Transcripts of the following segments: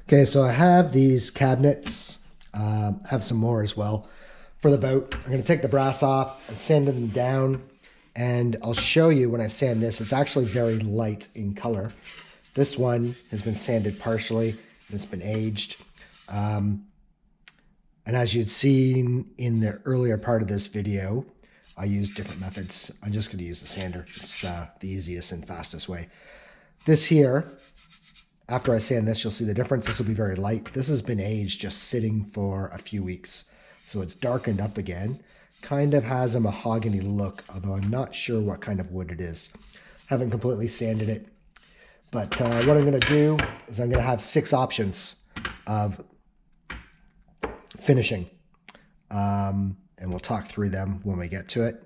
Okay, so I have these cabinets, have some more as well for the boat. I'm going to take the brass off and sand them down, and I'll show you when I sand this. It's actually very light in color. This one has been sanded partially, and it's been aged. And as you'd seen in the earlier part of this video, I used different methods. I'm just going to use the sander. It's the easiest and fastest way. This here, after I sand this, you'll see the difference. This will be very light. This has been aged, just sitting for a few weeks. So it's darkened up again. Kind of has a mahogany look, although I'm not sure what kind of wood it is. Haven't completely sanded it. But what I'm going to do is I'm going to have 6 options of finishing. And we'll talk through them when we get to it.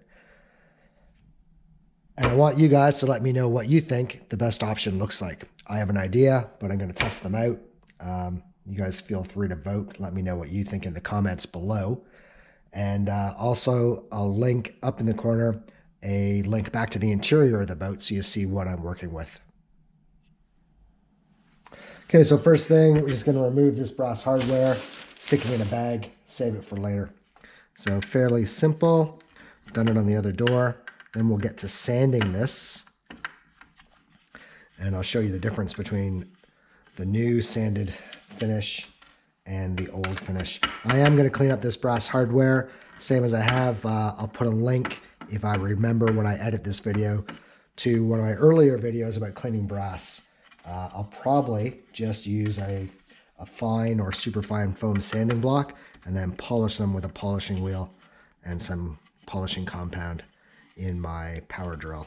And I want you guys to let me know what you think the best option looks like. I have an idea, but I'm going to test them out. You guys feel free to vote. Let me know what you think in the comments below. And also, I'll link up in the corner a link back to the interior of the boat so you see what I'm working with. Okay, so first thing, we're just going to remove this brass hardware, stick it in a bag, save it for later. So fairly simple. Done it on the other door. Then we'll get to sanding this. And I'll show you the difference between the new sanded finish and the old finish. I am going to clean up this brass hardware, same as I have. I'll put a link, if I remember when I edit this video, to one of my earlier videos about cleaning brass. I'll probably just use a fine or super fine foam sanding block and then polish them with a polishing wheel and some polishing compound in my power drill.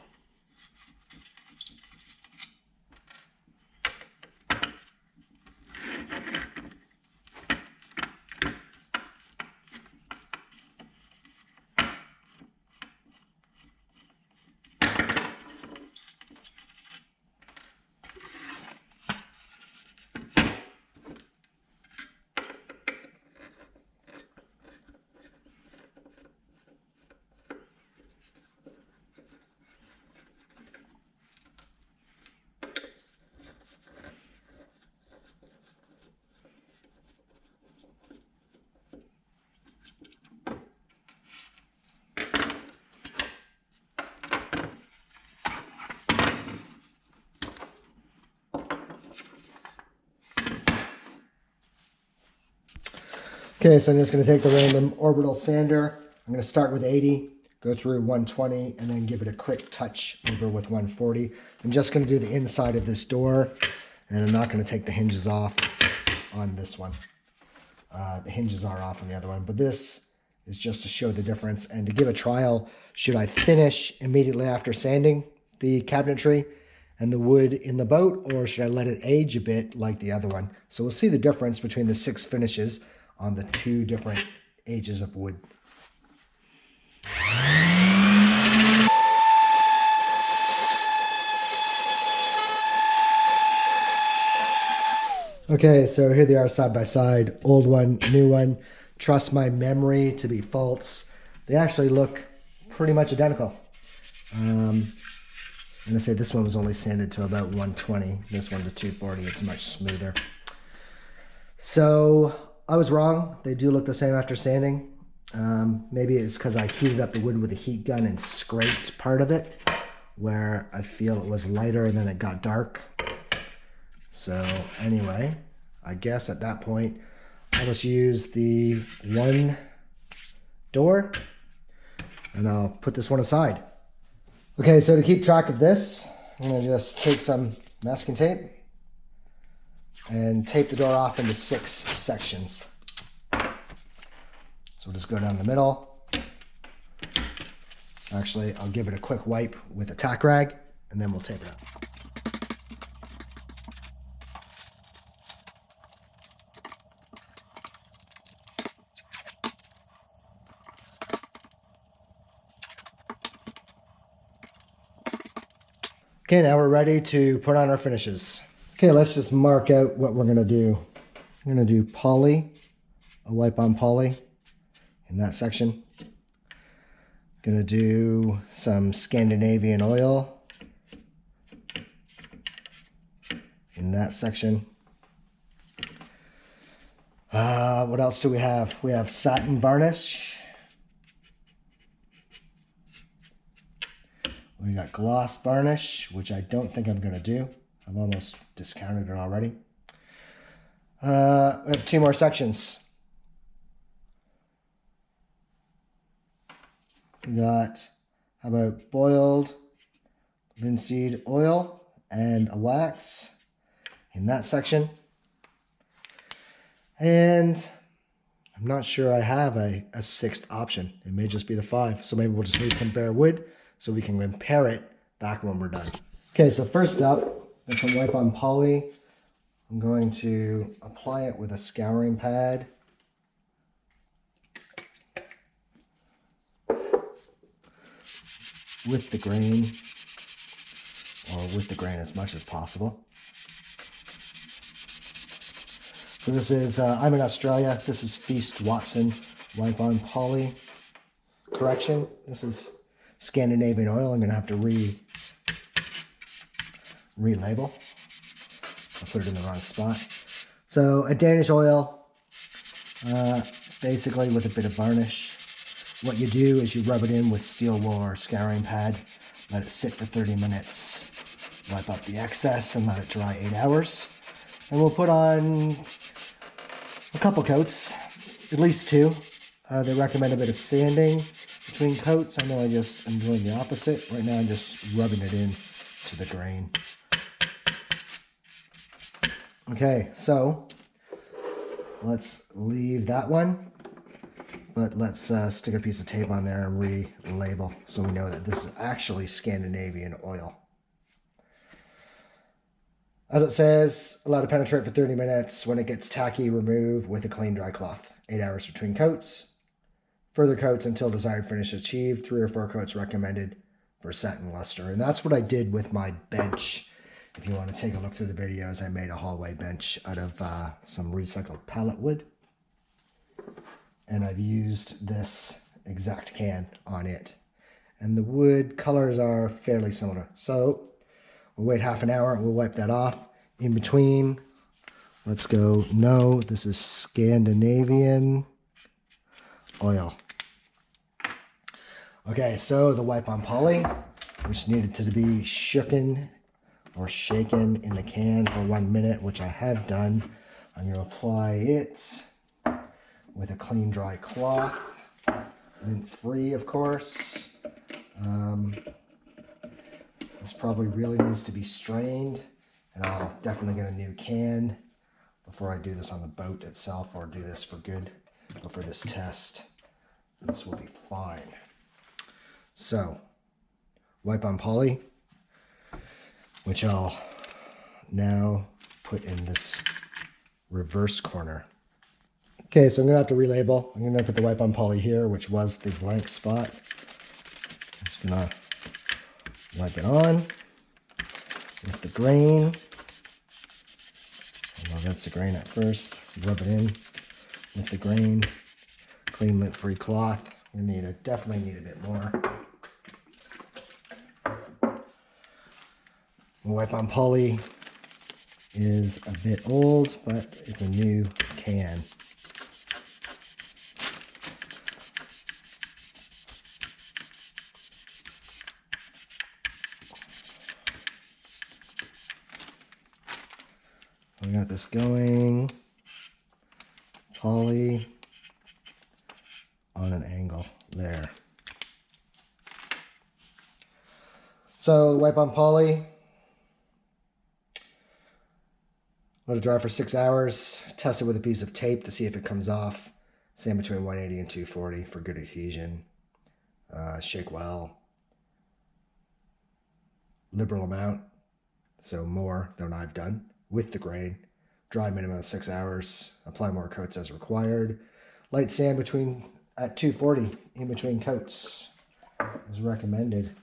Okay, so I'm just going to take the random orbital sander. I'm going to start with 80, go through 120, and then give it a quick touch over with 140. I'm just going to do the inside of this door, and I'm not going to take the hinges off on this one. The hinges are off on the other one, but this is just to show the difference and to give a trial. Should I finish immediately after sanding the cabinetry and the wood in the boat, or should I let it age a bit like the other one? So we'll see the difference between the 6 finishes on the 2 different ages of wood. Okay, so here they are side by side, old one, new one. Trust my memory to be false. They actually look pretty much identical. I'm gonna say this one was only sanded to about 120, this one to 240. It's much smoother. So I was wrong. They do look the same after sanding. Maybe it's because I heated up the wood with a heat gun and scraped part of it where I feel it was lighter and then it got dark. So anyway, I guess at that point, I'll just use the one door and I'll put this one aside. Okay, so to keep track of this, I'm gonna just take some masking tape and tape the door off into 6 sections. So we'll just go down the middle. Actually, I'll give it a quick wipe with a tack rag and then we'll tape it up. Okay, now we're ready to put on our finishes. Okay, let's just mark out what we're gonna do. I'm gonna do poly, a wipe on poly in that section. Gonna do some Scandinavian oil in that section. What else do we have? We have satin varnish. We got gloss varnish, which I don't think I'm going to do. I've almost discounted it already. We have 2 more sections. We got, how about boiled linseed oil and a wax in that section. And I'm not sure I have a 6th option. It may just be the 5. So maybe we'll just need some bare wood so we can compare it back when we're done. Okay, so first up, with some wipe on poly, I'm going to apply it with a scouring pad. With the grain, or with the grain as much as possible. So this is, I'm in Australia, this is Feast Watson Wipe On Poly. Correction, this is Scandinavian oil. I'm going to have to relabel. I put it in the wrong spot. So a Danish oil, basically with a bit of varnish. What you do is you rub it in with steel wool or scouring pad, let it sit for 30 minutes, wipe up the excess and let it dry 8 hours. And we'll put on a couple coats, at least 2. They recommend a bit of sanding between coats. I know I just am doing the opposite. Right now I'm just rubbing it in to the grain. Okay, so let's leave that one. But let's stick a piece of tape on there and relabel so we know that this is actually Scandinavian oil. As it says, allow to penetrate for 30 minutes. When it gets tacky, remove with a clean dry cloth. 8 hours between coats. Further coats until desired finish achieved. 3 or 4 coats recommended for satin luster. And that's what I did with my bench. If you want to take a look through the videos, I made a hallway bench out of some recycled pallet wood. And I've used this exact can on it. And the wood colors are fairly similar. So we'll wait half an hour, we'll wipe that off. In between, let's go, no, this is Scandinavian oil. Okay, so the wipe on poly, which needed to be shooken or shaken in the can for 1 minute, which I have done. I'm going to apply it with a clean dry cloth, lint free of course. This probably really needs to be strained, and I'll definitely get a new can before I do this on the boat itself, or do this for good. But for this test, this will be fine. So, wipe on poly, which I'll now put in this reverse corner. Okay, so I'm going to have to relabel. I'm going to put the wipe on poly here, which was the blank spot. I'm just going to wipe it on with the grain. I'll rinse the grain at first, rub it in with the grain, clean lint-free cloth. We definitely need a bit more. The wipe on poly is a bit old, but it's a new can. We got this going, poly on an angle there. So wipe on poly, let it dry for 6 hours, test it with a piece of tape to see if it comes off, sand between 180 and 240 for good adhesion, shake well, liberal amount, so more than I've done. With the grain, dry minimum of 6 hours, apply more coats as required. Light sand at 240 in between coats is recommended.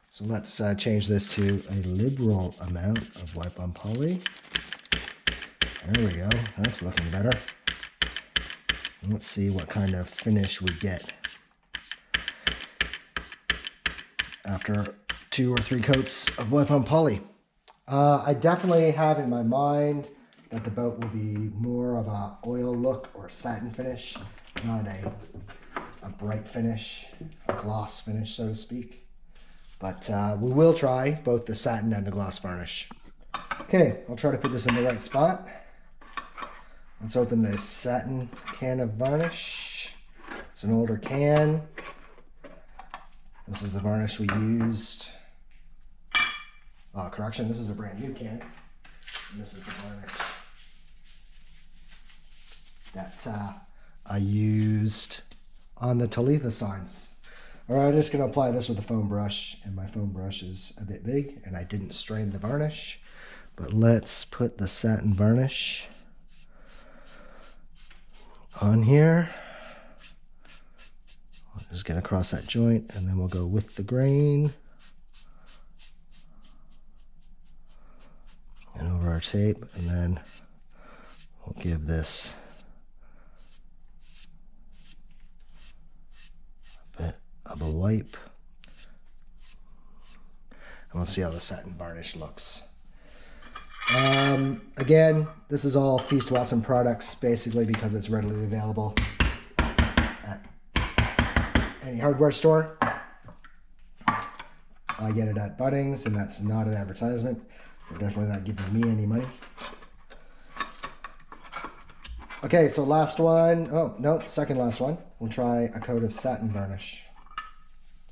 So let's change this to a liberal amount of wipe on poly. There we go, that's looking better. And let's see what kind of finish we get after 2 or 3 coats of wipe on poly. I definitely have in my mind that the boat will be more of a oil look or satin finish, not a bright finish, a gloss finish, so to speak. But we will try both the satin and the gloss varnish. Okay, I'll try to put this in the right spot. Let's open the satin can of varnish. It's an older can. This is the varnish we used. Correction, this is a brand new can. And this is the varnish that I used on the Talitha signs. All right, I'm just gonna apply this with a foam brush, and my foam brush is a bit big, and I didn't strain the varnish. But let's put the satin varnish on here. I'll just get across that joint, and then we'll go with the grain and over our tape, and then we'll give this a bit of a wipe, and we'll see how the satin varnish looks. Again, this is all Feast Watson products, basically, because it's readily available at any hardware store. I get it at Bunnings, and that's not an advertisement. They're definitely not giving me any money. Okay, so last one. Oh, no, second last one. We'll try a coat of satin varnish.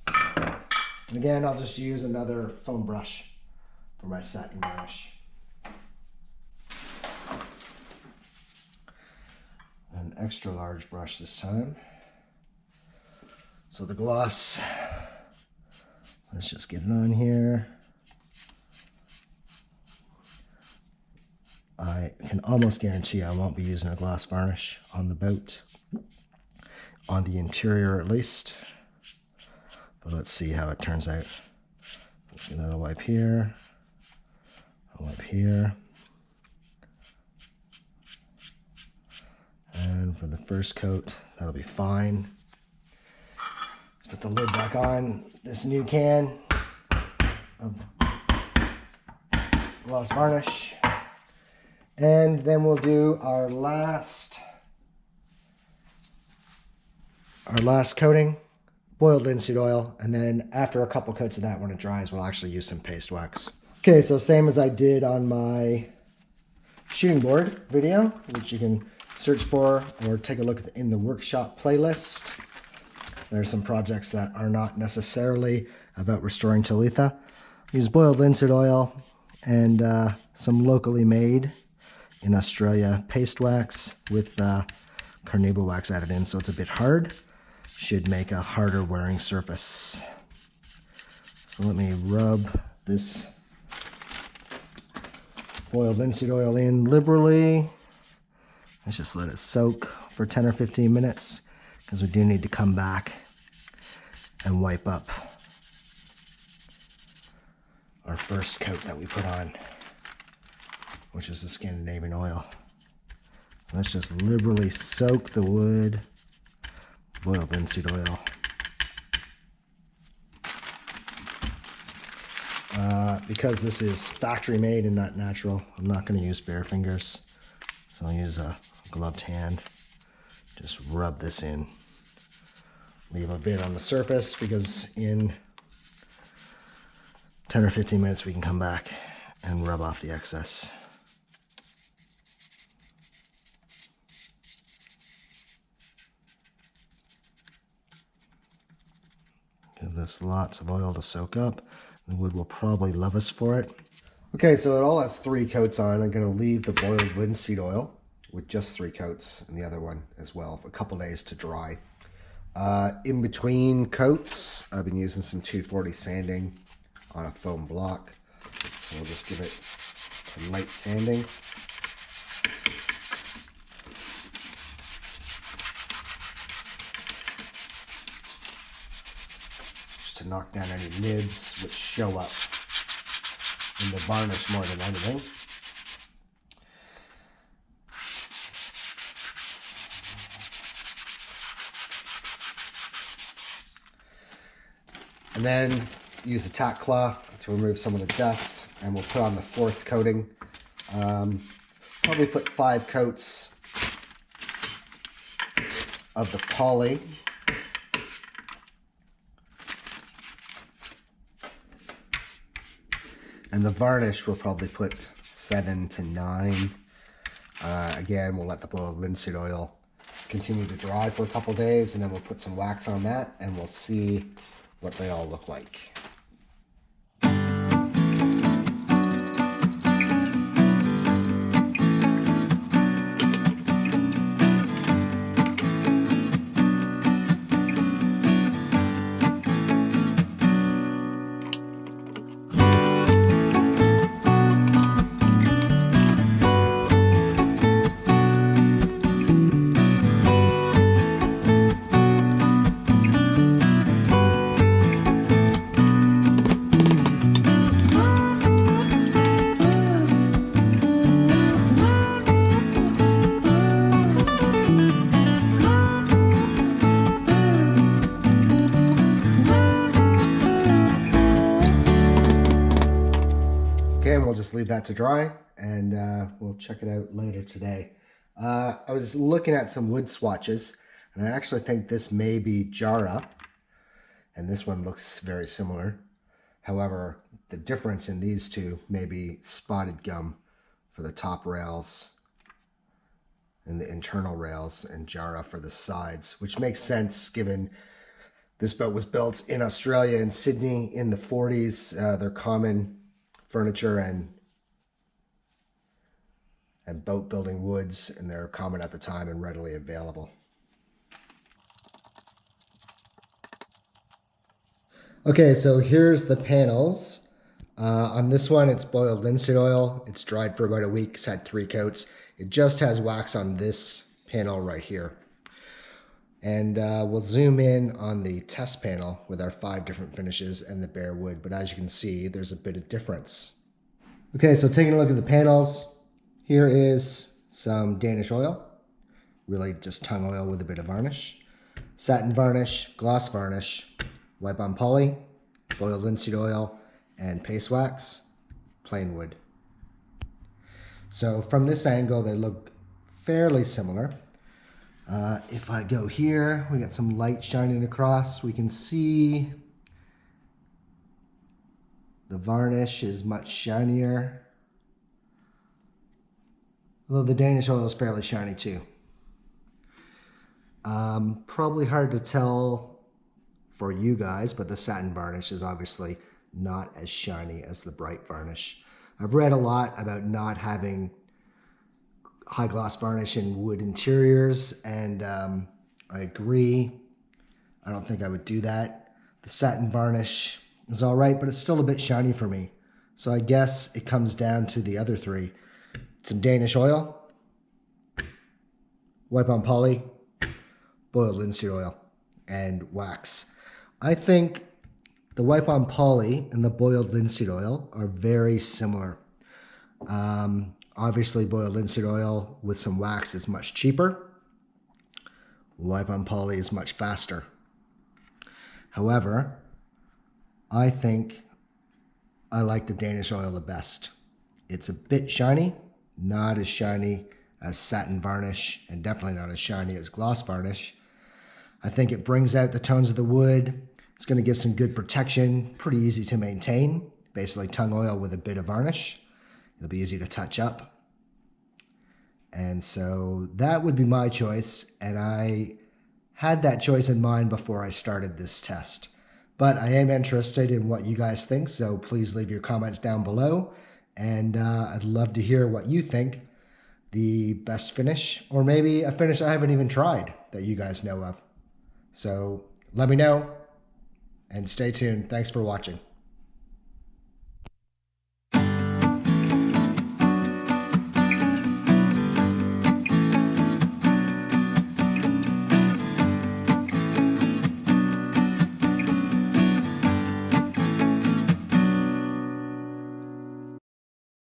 And again, I'll just use another foam brush for my satin varnish. An extra large brush this time. So the gloss, let's just get it on here. I can almost guarantee I won't be using a gloss varnish on the boat, on the interior at least. But let's see how it turns out. Let's get another wipe here, a wipe here. And for the first coat, that'll be fine. Let's put the lid back on this new can of gloss varnish. And then we'll do our last coating, boiled linseed oil. And then after a couple coats of that, when it dries, we'll actually use some paste wax. Okay, so same as I did on my shooting board video, which you can search for or take a look at in the workshop playlist. There's some projects that are not necessarily about restoring Talitha. Use boiled linseed oil and some locally made in Australia paste wax with carnauba wax added in, so it's a bit hard. Should make a harder wearing surface. So let me rub this boiled linseed oil in liberally. Let's just let it soak for 10 or 15 minutes because we do need to come back and wipe up our first coat that we put on, which is the Scandinavian oil. So let's just liberally soak the wood, boiled linseed oil. Because this is factory made and not natural, I'm not going to use bare fingers. So I'll use a gloved hand. Just rub this in. Leave a bit on the surface because in 10 or 15 minutes we can come back and rub off the excess. Give this lots of oil to soak up. The wood will probably love us for it. Okay, so it all has 3 coats on. I'm going to leave the boiled linseed oil with just 3 coats and the other one as well for a couple days to dry. In between coats, I've been using some 240 sanding on a foam block. So we'll just give it some light sanding. Just to knock down any nibs which show up in the varnish more than anything. And then use a tack cloth to remove some of the dust, and we'll put on the 4th coating. Probably put 5 coats of the poly. And the varnish we'll probably put 7 to 9. Again, we'll let the boiled linseed oil continue to dry for a couple days, and then we'll put some wax on that and we'll see what they all look like. And we'll just leave that to dry, and we'll check it out later today. I was looking at some wood swatches, and I actually think this may be Jara, and this one looks very similar. However, the difference in these two may be spotted gum for the top rails and the internal rails, and Jara for the sides, which makes sense given this boat was built in Australia and Sydney in the 40s. They're common furniture and boat building woods, and they're common at the time and readily available. Okay, so here's the panels. On this one, it's boiled linseed oil. It's dried for about a week. It's had 3 coats. It just has wax on this panel right here. And we'll zoom in on the test panel with our 5 different finishes and the bare wood. But as you can see, there's a bit of difference. Okay, so taking a look at the panels, here is some Danish oil, really just tongue oil with a bit of varnish, satin varnish, gloss varnish, wipe on poly, boiled linseed oil, and paste wax, plain wood. So from this angle, they look fairly similar. If I go here, we got some light shining across. We can see the varnish is much shinier, although the Danish oil is fairly shiny too. Probably hard to tell for you guys, but the satin varnish is obviously not as shiny as the bright varnish. I've read a lot about not having high gloss varnish in wood interiors, and I agree. I don't think I would do that. The satin varnish is all right, but it's still a bit shiny for me. So I guess it comes down to the other 3. Some Danish oil, wipe on poly, boiled linseed oil, and wax. I think the wipe on poly and the boiled linseed oil are very similar. Obviously, boiled linseed oil with some wax is much cheaper. Wipe on poly is much faster. However, I think I like the Danish oil the best. It's a bit shiny, not as shiny as satin varnish, and definitely not as shiny as gloss varnish. I think it brings out the tones of the wood. It's going to give some good protection, pretty easy to maintain. Basically tongue oil with a bit of varnish. It'll be easy to touch up. And so that would be my choice, and I had that choice in mind before I started this test. But I am interested in what you guys think, so please leave your comments down below, and I'd love to hear what you think the best finish, or maybe a finish I haven't even tried that you guys know of. So let me know, and stay tuned. Thanks for watching.